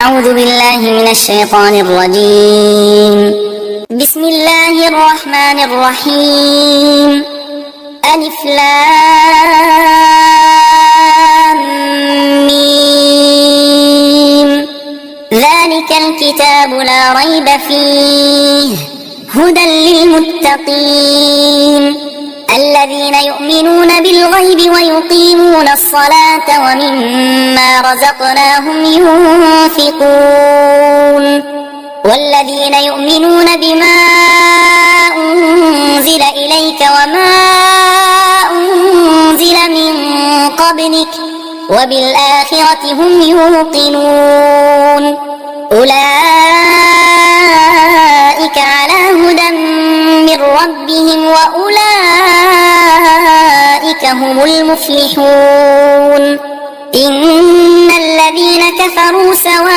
أعوذ بالله من الشيطان الرجيم. بسم الله الرحمن الرحيم. ألف لام ميم. ذلك الكتاب لا ريب فيه هدى للمتقين الذين يؤمنون بالغيب ويقيمون الصلاة ومما رزقناهم ينفقون والذين يؤمنون بما أنزل إليك وما أنزل من قبلك وبالآخرة هم يوقنون